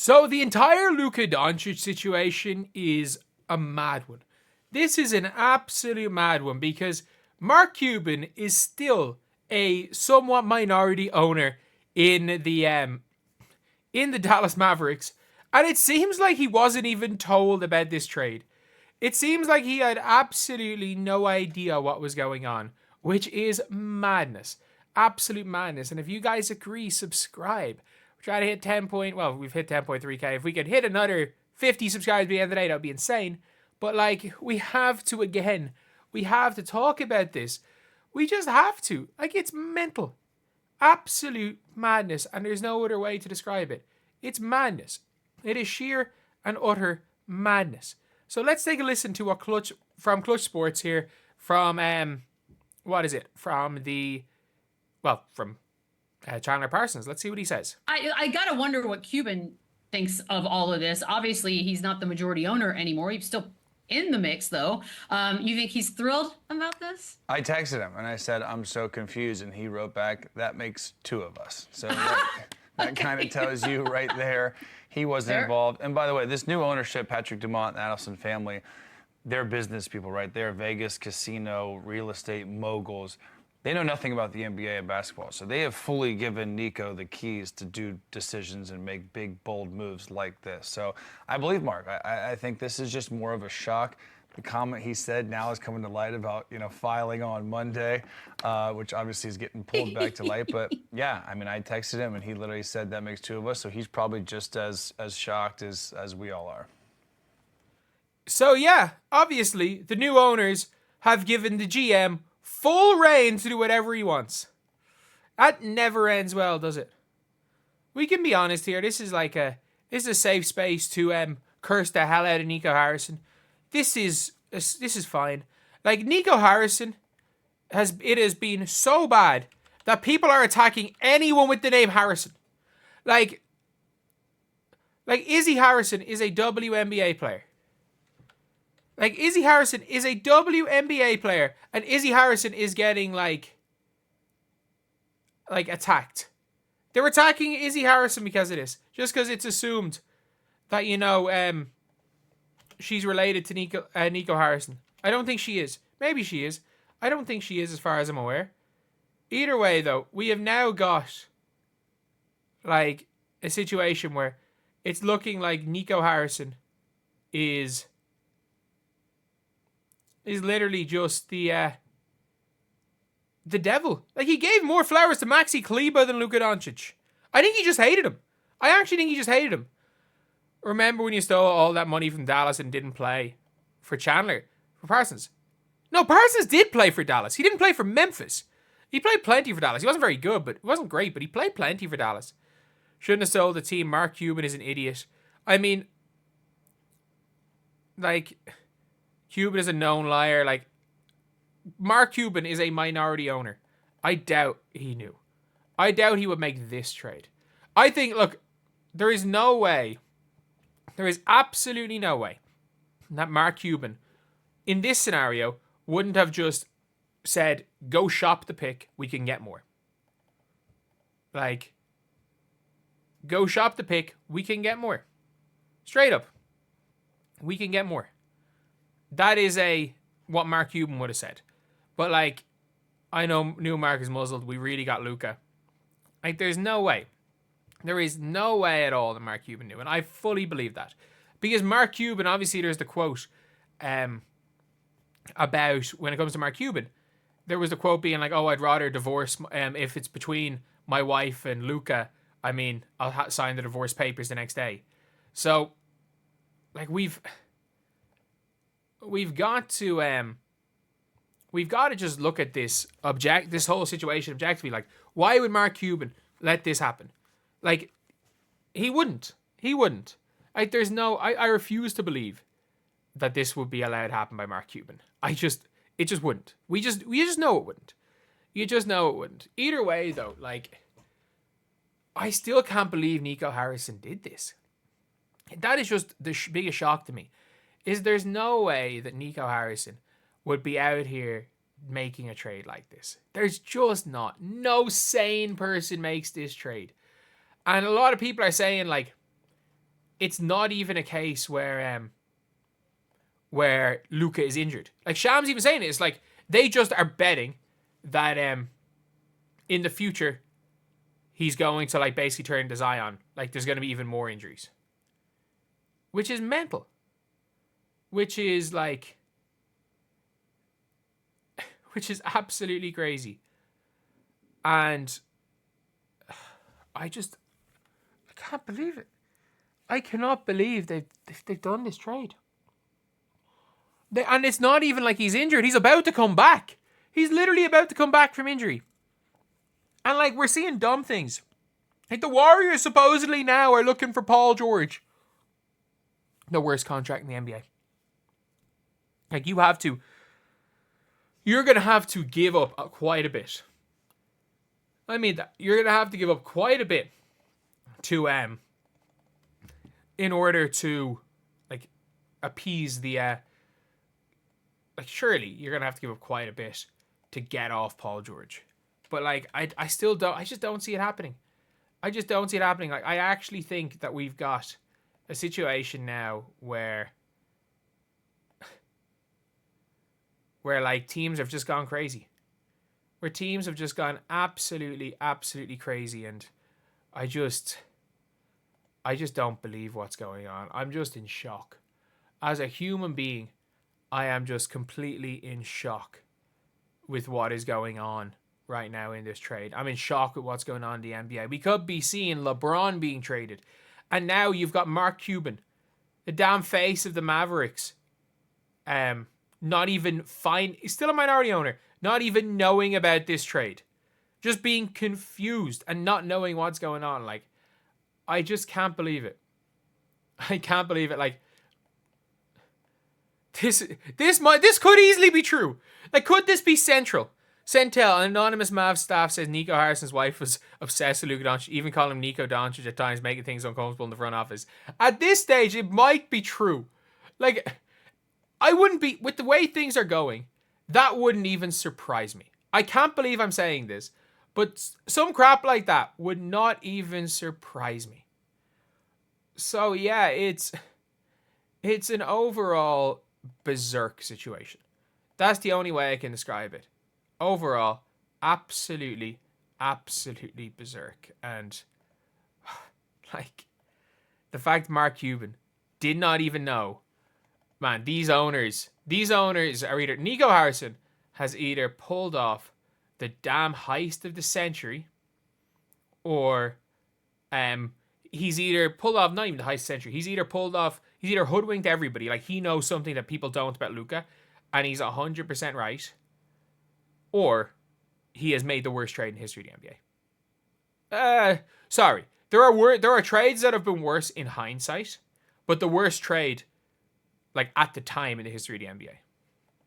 So the entire Luka Doncic situation is a mad one. This is an absolute mad one because Mark Cuban is still a somewhat minority owner in the Dallas Mavericks, and it seems like he wasn't even told about this trade. It seems like he had absolutely no idea what was going on, which is madness. Absolute madness. And if you guys agree, subscribe. We're trying to hit 10 point, well, we've hit 10.3k. If we could hit another 50 subscribers by the end of the day, that would be insane. But like, we have to talk about this. We just have to. Like, it's mental. Absolute madness. And there's no other way to describe it. It's madness. It is sheer and utter madness. So let's take a listen to what Clutch Sports here from Chandler Parsons. Let's see what he says. I gotta wonder what Cuban thinks of all of this. Obviously, he's not the majority owner anymore. He's still in the mix, though. You think he's thrilled about this? I texted him and I said, I'm so confused. And he wrote back, that makes two of us. So that kind of tells you right there. He wasn't involved. And by the way, this new ownership, Patrick Dumont and Adelson family, they're business people, right? They're Vegas casino, real estate moguls. They know nothing about the NBA and basketball. So they have fully given Nico the keys to do decisions and make big, bold moves like this. So I believe Mark. I think this is just more of a shock. The comment he said now is coming to light about, filing on Monday, which obviously is getting pulled back to light. But yeah, I mean, I texted him and he literally said that makes two of us. So he's probably just as shocked as we all are. So yeah, obviously the new owners have given the GM full reign to do whatever he wants. That never ends well, does it? We can be honest here. This is a safe space to curse the hell out of Nico Harrison. This is fine. Like, Nico Harrison has been so bad that people are attacking anyone with the name Harrison. Like Izzy Harrison is a WNBA player. Like, Izzy Harrison is a WNBA player, and Izzy Harrison is getting like attacked. They're attacking Izzy Harrison because of this, just because it's assumed that she's related to Nico Harrison. I don't think she is. Maybe she is. I don't think she is, as far as I'm aware. Either way, though, we have now got like a situation where it's looking like Nico Harrison is literally just the devil. Like, he gave more flowers to Maxi Kleber than Luka Doncic. I think he just hated him. I actually think he just hated him. Remember when you stole all that money from Dallas and didn't play for Chandler? For Parsons? No, Parsons did play for Dallas. He didn't play for Memphis. He played plenty for Dallas. He wasn't very good, but he wasn't great, but he played plenty for Dallas. Shouldn't have sold the team. Mark Cuban is an idiot. I mean, like, Cuban is a known liar. Like, Mark Cuban is a minority owner. I doubt he knew. I doubt he would make this trade. I think, look, there is absolutely no way that Mark Cuban, in this scenario, wouldn't have just said, go shop the pick, we can get more. Like, go shop the pick, we can get more. Straight up. We can get more. That is what Mark Cuban would have said. But like, I knew Mark is muzzled. We really got Luka. Like, there's no way. There is no way at all that Mark Cuban knew. And I fully believe that. Because Mark Cuban, obviously there's the quote about, when it comes to Mark Cuban, there was the quote being like, oh, I'd rather divorce, if it's between my wife and Luka, I mean, I'll sign the divorce papers the next day. So, like, we've got to just look at this whole situation objectively. Like, why would Mark Cuban let this happen? Like, he wouldn't. Like, there's no, I refuse to believe that this would be allowed to happen by Mark Cuban. It just wouldn't. We just know it wouldn't. You just know it wouldn't. Either way, though, like, I still can't believe Nico Harrison did this. That is just the biggest shock to me. Is there's no way that Nico Harrison would be out here making a trade like this. There's just not. No sane person makes this trade. And a lot of people are saying, like, it's not even a case where Luka is injured. Like Sham's even saying it, it's like they just are betting that in the future he's going to like basically turn to Zion. Like there's going to be even more injuries, which is mental. Which is like, which is absolutely crazy. And I can't believe it. I cannot believe they've done this trade. And it's not even like he's injured. He's about to come back. He's literally about to come back from injury. And like we're seeing dumb things. Like the Warriors supposedly now are looking for Paul George. The worst contract in the NBA. Like you're going to have to give up quite a bit. I mean that. You're going to have to give up quite a bit to in order to like appease the like surely you're going to have to give up quite a bit to get off Paul George. But like I just don't see it happening. I just don't see it happening. Like I actually think that we've got a situation now where like teams have just gone crazy. Where teams have just gone absolutely, absolutely crazy. And I just don't believe what's going on. I'm just in shock. As a human being, I am just completely in shock with what is going on right now in this trade. I'm in shock with what's going on in the NBA. We could be seeing LeBron being traded. And now you've got Mark Cuban, the damn face of the Mavericks. Not even fine. He's still a minority owner. Not even knowing about this trade. Just being confused and not knowing what's going on. Like, I just can't believe it. I can't believe it. Like, this could easily be true. Like, could this be central? Centel, an anonymous Mavs staff says Nico Harrison's wife was obsessed with Luka Doncic, even calling him Nico Doncic at times, making things uncomfortable in the front office. At this stage, it might be true. Like, I wouldn't be, with the way things are going, that wouldn't even surprise me. I can't believe I'm saying this, but some crap like that would not even surprise me. So yeah, it's an overall berserk situation. That's the only way I can describe it. Overall, absolutely, absolutely berserk. And like the fact Mark Cuban did not even know. Man, these owners are either Nico Harrison has either pulled off the damn heist of the century, or he's either pulled off not even the heist of the century. He's either hoodwinked everybody, like he knows something that people don't about Luka, and he's 100% right, or he has made the worst trade in history of the NBA. Sorry, there are trades that have been worse in hindsight, but the worst trade, like at the time in the history of the NBA.